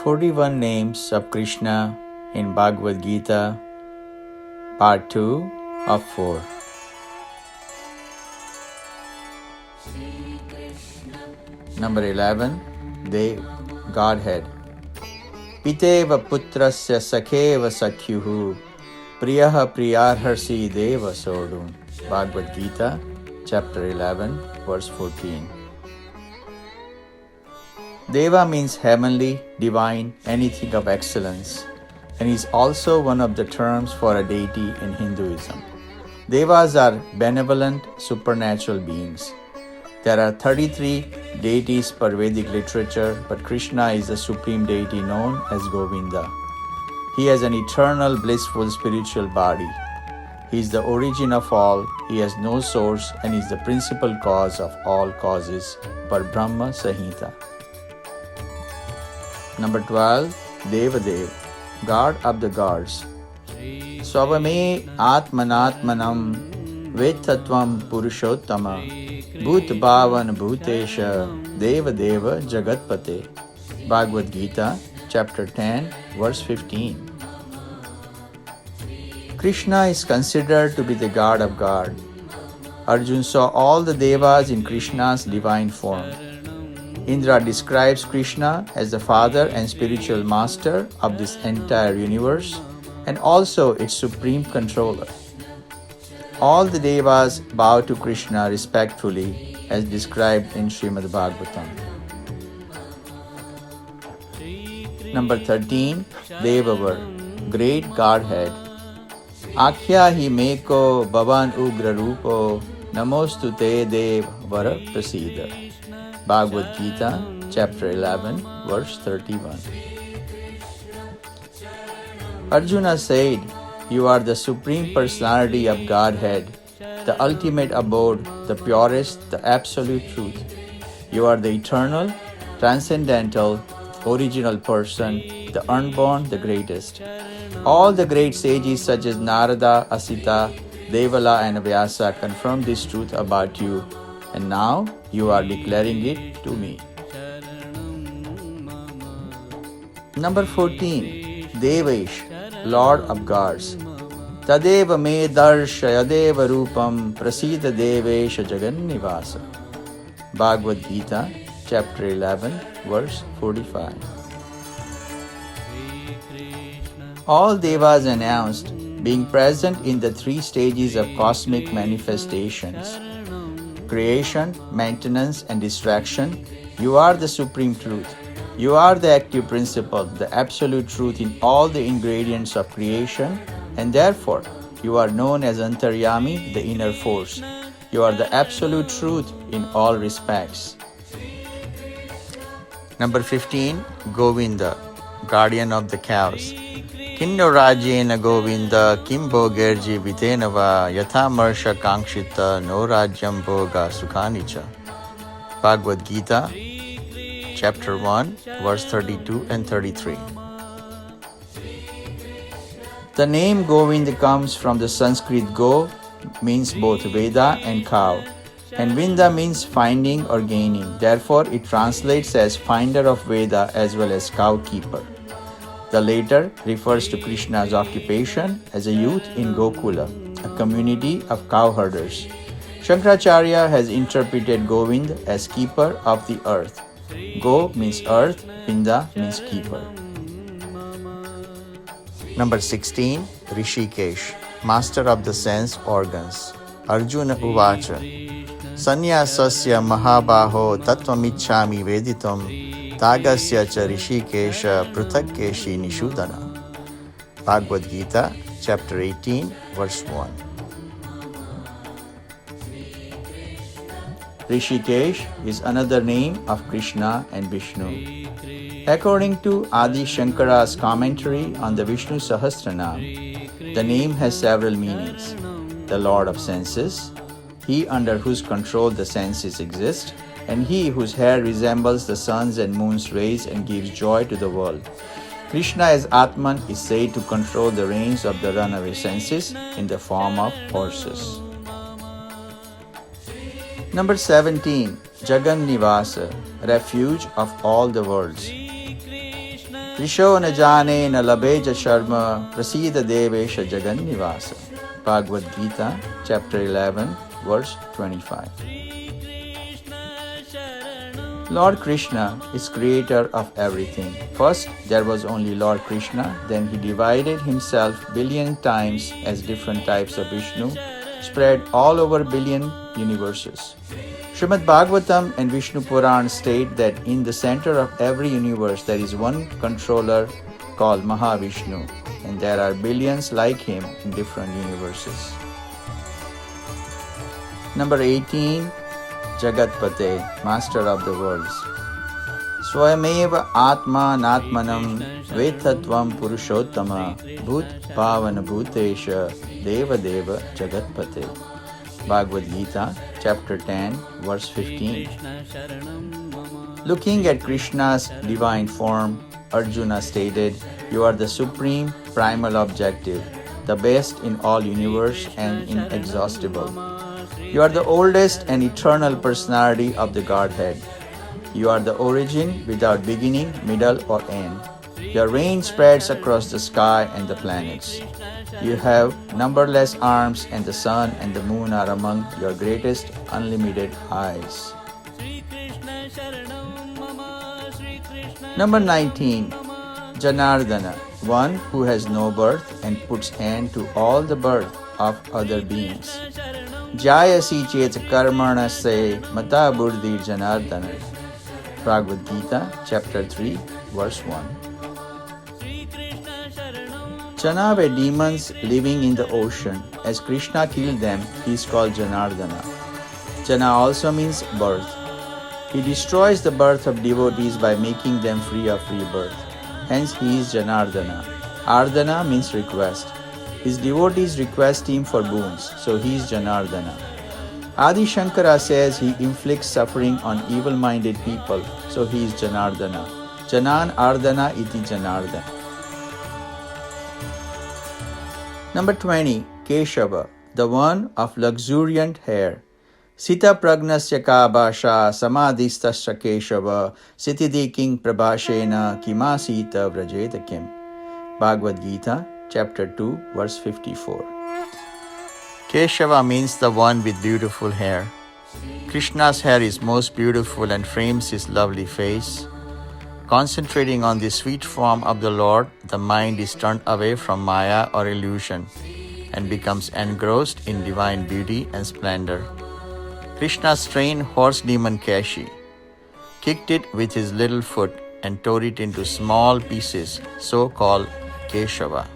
41 Names of Krishna in Bhagavad Gita, Part 2 of 4. Number 11, Dev, Godhead. Piteva putrasya sakheva sakyuhu priyaha priyarharsi deva sodum. Bhagavad Gita, chapter 11, verse 14. Deva means heavenly, divine, anything of excellence, and is also one of the terms for a deity in Hinduism. Devas are benevolent, supernatural beings. There are 33 deities per Vedic literature, but Krishna is the supreme deity known as Govinda. He has an eternal, blissful spiritual body. He is the origin of all, he has no source, and is the principal cause of all causes, per Brahma Samhita. Number 12, Devadev, God of the gods. Swavame Atmanatmanam Vetatvam Purushottama Bhut Bhavan Bhutesha Devadeva Jagatpate. Bhagavad Gita, chapter 10, verse 15. Krishna is considered to be the God of God. Arjuna saw all the Devas in Krishna's divine form. Indra describes Krishna as the father and spiritual master of this entire universe and also its supreme controller. All the Devas bow to Krishna respectfully as described in Srimad Bhagavatam. Number 13, Devavar, Great Godhead. Akhya hi meko bhavan ugra rupo namostu te dev vara prasida. Bhagavad Gita, chapter 11, verse 31. Arjuna said, "You are the Supreme Personality of Godhead, the ultimate abode, the purest, the absolute truth. You are the eternal, transcendental, original person, the unborn, the greatest. All the great sages such as Narada, Asita, Devala and Vyasa confirm this truth about you, and now you are declaring it to me." Number 14, Devesh, Lord of gods. Tadeva me darshayadeva rupam prasida devesha jagannivasa. Bhagavad Gita, chapter 11, verse 45. All Devas announced, being present in the three stages of cosmic manifestations: creation, maintenance, and distraction. You are the supreme truth. You are the active principle, the absolute truth in all the ingredients of creation, and therefore you are known as Antaryami, the inner force. You are the absolute truth in all respects. Number 15, Govinda, guardian of the cows. Kinno rajyena Govinda kim bhogerji vitenava yatha marsha kankshita no rajyam bhoga sukhanicha. Bhagavad Gita, chapter 1, verse 32 and 33. The name Govinda comes from the Sanskrit go, means both Veda and cow, and Vinda means finding or gaining. Therefore, it translates as finder of Veda as well as cow keeper. The latter refers to Krishna's occupation as a youth in Gokula, a community of cowherders. Shankaracharya has interpreted Govind as keeper of the earth. Go means earth, Vinda means keeper. Number 16, Rishikesh, master of the sense organs. Arjuna Uvacha, Sanyasasya Mahabaho Tattvamichhami Veditam Tagasya cha Rishikesha Pruthakeshi Nishudana. Bhagavad Gita, chapter 18, verse 1. Rishikesh is another name of Krishna and Vishnu. According to Adi Shankara's commentary on the Vishnu Sahasranam, the name has several meanings: the Lord of senses, he under whose control the senses exist, and he whose hair resembles the sun's and moon's rays and gives joy to the world. Krishna as Atman is said to control the reins of the runaway senses in the form of horses. Number 17, Jagannivasa, refuge of all the worlds. Trisho na jane na labeja sharma prasida devesha jagannivasa. Bhagavad Gita, chapter 11, verse 25. Lord Krishna is creator of everything. First, there was only Lord Krishna, then he divided himself billion times as different types of Vishnu, spread all over billion universes. Srimad Bhagavatam and Vishnu Puran state that in the center of every universe there is one controller called Mahavishnu, and there are billions like him in different universes. Number 18, Jagatpate, Master of the Worlds. Swayameva Atma Natmanam Vetatvam Purushottama Bhut Pavana Bhutesha Deva Deva Jagatpate. Bhagavad Gita, chapter 10, verse 15. Looking at Krishna's divine form, Arjuna stated, "You are the supreme primal objective, the best in all universe and inexhaustible. You are the oldest and eternal personality of the Godhead. You are the origin without beginning, middle, or end. Your reign spreads across the sky and the planets. You have numberless arms, and the sun and the moon are among your greatest unlimited eyes." Number 19, Janardana, one who has no birth and puts end to all the birth of other beings. Jayasi chet karmana se mata buddhi Janardana. Bhagavad Gita, chapter 3, verse 1. Jana were demons living in the ocean. As Krishna killed them, he is called Janardana. Jana also means birth. He destroys the birth of devotees by making them free of rebirth. Hence he is Janardana. Ardana means request. His devotees request him for boons, so he is Janardana. Adi Shankara says he inflicts suffering on evil-minded people, so he is Janardana. Janan Ardana iti Janardana. Number 20, Keshava, the one of luxuriant hair. Sita pragnasya ka bhasha samadhistasya Keshava sitidi king prabhashena kimasita vrajeta kim. Bhagavad Gita, chapter 2, verse 54. Keshava means the one with beautiful hair. Krishna's hair is most beautiful and frames his lovely face. Concentrating on the sweet form of the Lord, the mind is turned away from Maya or illusion and becomes engrossed in divine beauty and splendor. Krishna trained horse demon Kashi, kicked it with his little foot and tore it into small pieces, so called Keshava.